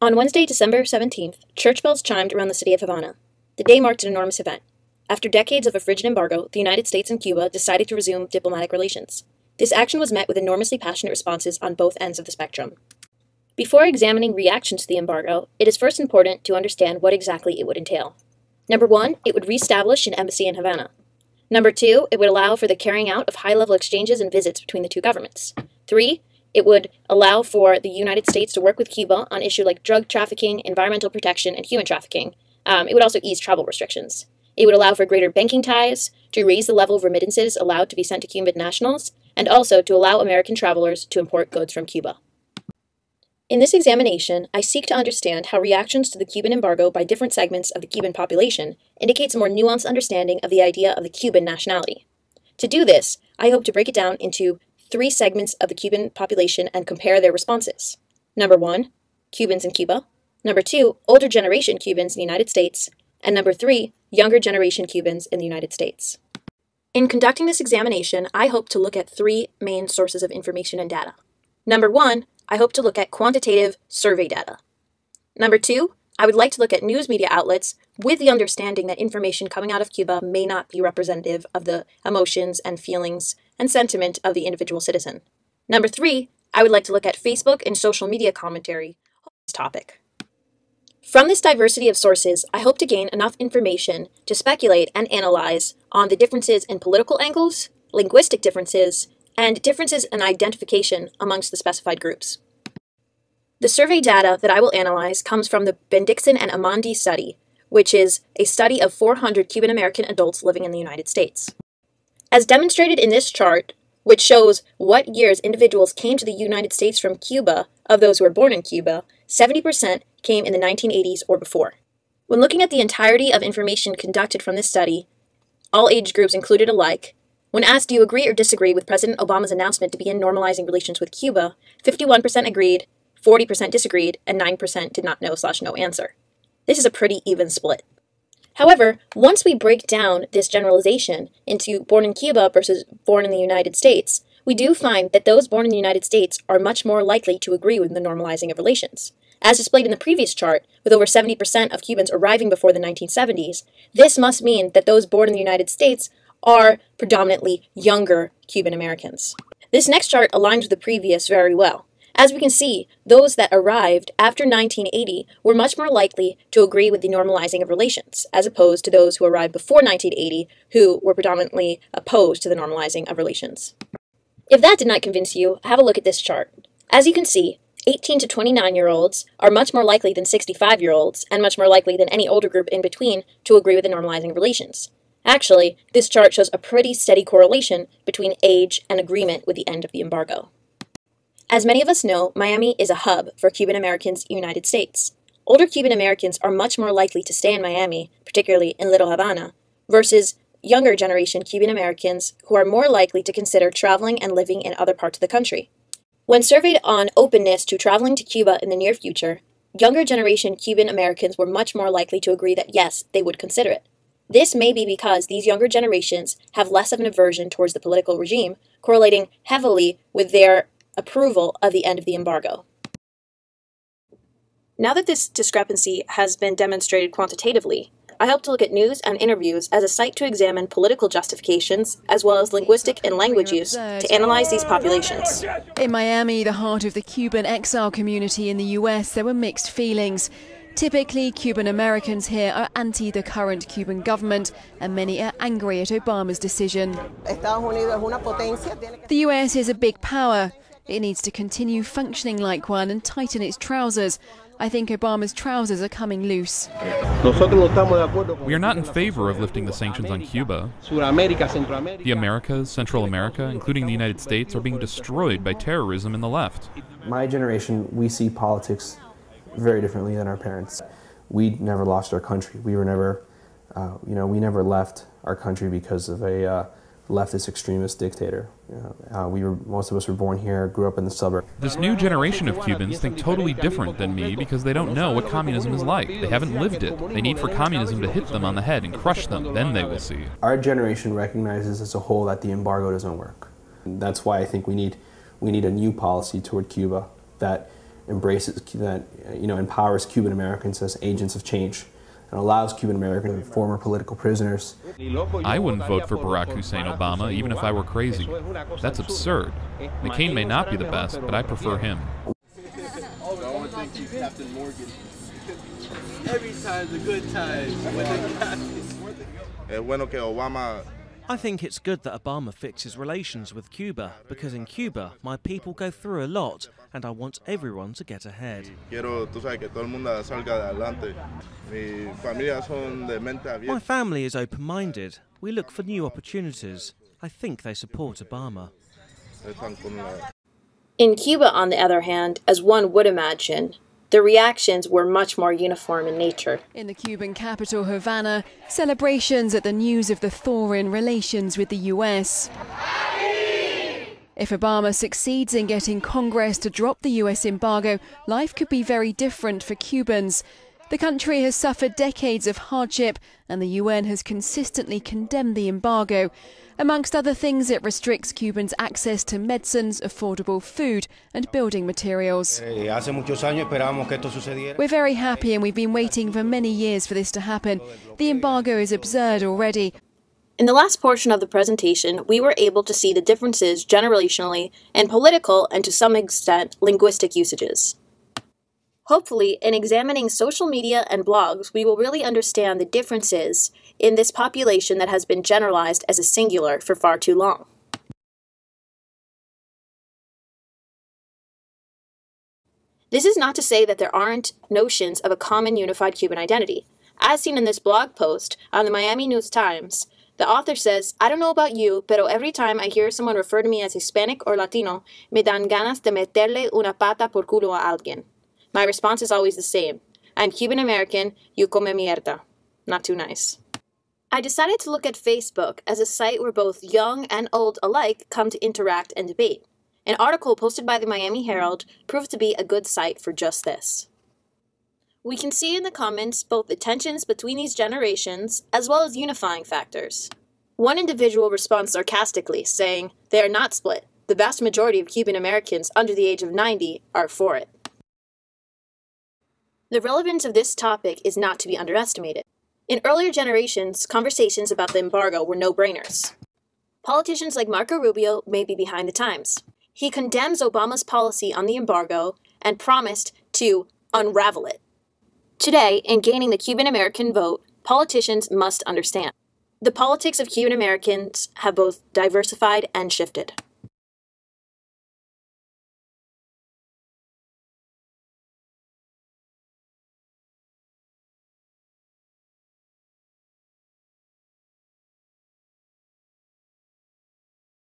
On Wednesday, December 17th, church bells chimed around the city of Havana. The day marked an enormous event. After decades of a frigid embargo, the United States and Cuba decided to resume diplomatic relations. This action was met with enormously passionate responses on both ends of the spectrum. Before examining reactions to the embargo, it is first important to understand what exactly it would entail. Number 1, it would reestablish an embassy in Havana. Number 2, it would allow for the carrying out of high-level exchanges and visits between the two governments. 3, it would allow for the United States to work with Cuba on issues like drug trafficking, environmental protection, and human trafficking. It would also ease travel restrictions. It would allow for greater banking ties, to raise the level of remittances allowed to be sent to Cuban nationals, and also to allow American travelers to import goods from Cuba. In this examination, I seek to understand how reactions to the Cuban embargo by different segments of the Cuban population indicates a more nuanced understanding of the idea of the Cuban nationality. To do this, I hope to break it down into 3 segments of the Cuban population and compare their responses. Number 1, Cubans in Cuba. Number 2, older generation Cubans in the United States. And number 3, younger generation Cubans in the United States. In conducting this examination, I hope to look at 3 main sources of information and data. Number 1, I hope to look at quantitative survey data. Number 2, I would like to look at news media outlets with the understanding that information coming out of Cuba may not be representative of the emotions and feelings and sentiment of the individual citizen. Number 3, I would like to look at Facebook and social media commentary on this topic. From this diversity of sources, I hope to gain enough information to speculate and analyze on the differences in political angles, linguistic differences, and differences in identification amongst the specified groups. The survey data that I will analyze comes from the Bendixson and Amandi study, which is a study of 400 Cuban American adults living in the United States. As demonstrated in this chart, which shows what years individuals came to the United States from Cuba, of those who were born in Cuba, 70% came in the 1980s or before. When looking at the entirety of information conducted from this study, all age groups included alike, when asked, do you agree or disagree with President Obama's announcement to begin normalizing relations with Cuba, 51% agreed, 40% disagreed, and 9% did not know/no answer. This is a pretty even split. However, once we break down this generalization into born in Cuba versus born in the United States, we do find that those born in the United States are much more likely to agree with the normalizing of relations. As displayed in the previous chart, with over 70% of Cubans arriving before the 1970s, this must mean that those born in the United States are predominantly younger Cuban Americans. This next chart aligns with the previous very well. As we can see, those that arrived after 1980 were much more likely to agree with the normalizing of relations, as opposed to those who arrived before 1980 who were predominantly opposed to the normalizing of relations. If that did not convince you, have a look at this chart. As you can see, 18 to 29-year-olds are much more likely than 65-year-olds, and much more likely than any older group in between to agree with the normalizing of relations. Actually, this chart shows a pretty steady correlation between age and agreement with the end of the embargo. As many of us know, Miami is a hub for Cuban Americans in the United States. Older Cuban Americans are much more likely to stay in Miami, particularly in Little Havana, versus younger generation Cuban Americans who are more likely to consider traveling and living in other parts of the country. When surveyed on openness to traveling to Cuba in the near future, younger generation Cuban Americans were much more likely to agree that yes, they would consider it. This may be because these younger generations have less of an aversion towards the political regime, correlating heavily with their approval of the end of the embargo. Now that this discrepancy has been demonstrated quantitatively, I hope to look at news and interviews as a site to examine political justifications as well as linguistic and language use to analyze these populations. In Miami, the heart of the Cuban exile community in the US, there were mixed feelings. Typically, Cuban Americans here are anti the current Cuban government, and many are angry at Obama's decision. The US is a big power. It needs to continue functioning like one and tighten its trousers. I think Obama's trousers are coming loose. We are not in favor of lifting the sanctions on Cuba. The Americas, Central America, including the United States, are being destroyed by terrorism in the left. My generation, we see politics very differently than our parents. We never lost our country. We were never, we never left our country because of a leftist extremist dictator. Most of us were born here, grew up in the suburbs. This new generation of Cubans think totally different than me because they don't know what communism is like. They haven't lived it. They need for communism to hit them on the head and crush them. Then they will see. Our generation recognizes as a whole that the embargo doesn't work. That's why I think we need a new policy toward Cuba that embraces, that empowers Cuban Americans as agents of change and allows Cuban American former political prisoners. I wouldn't vote for Barack Hussein Obama even if I were crazy. That's absurd. McCain may not be the best, but I prefer him. Every time's a good time. I think it's good that Obama fixes relations with Cuba, because in Cuba, my people go through a lot, and I want everyone to get ahead. My family is open-minded. We look for new opportunities. I think they support Obama. In Cuba, on the other hand, as one would imagine, the reactions were much more uniform in nature. In the Cuban capital, Havana, celebrations at the news of the thaw in relations with the US. If Obama succeeds in getting Congress to drop the US embargo, life could be very different for Cubans. The country has suffered decades of hardship, and the UN has consistently condemned the embargo. Amongst other things, it restricts Cubans' access to medicines, affordable food and building materials. We're very happy, and we've been waiting for many years for this to happen. The embargo is absurd already. In the last portion of the presentation, we were able to see the differences generationally and political and to some extent linguistic usages. Hopefully, in examining social media and blogs, we will really understand the differences in this population that has been generalized as a singular for far too long. This is not to say that there aren't notions of a common unified Cuban identity. As seen in this blog post on the Miami News Times, the author says, "I don't know about you, pero every time I hear someone refer to me as Hispanic or Latino, me dan ganas de meterle una pata por culo a alguien. My response is always the same. I'm Cuban American, you come mierda." Not too nice. I decided to look at Facebook as a site where both young and old alike come to interact and debate. An article posted by the Miami Herald proved to be a good site for just this. We can see in the comments both the tensions between these generations as well as unifying factors. One individual responds sarcastically, saying, "They are not split. The vast majority of Cuban Americans under the age of 90 are for it." The relevance of this topic is not to be underestimated. In earlier generations, conversations about the embargo were no-brainers. Politicians like Marco Rubio may be behind the times. He condemns Obama's policy on the embargo and promised to unravel it. Today, in gaining the Cuban American vote, politicians must understand. The politics of Cuban Americans have both diversified and shifted.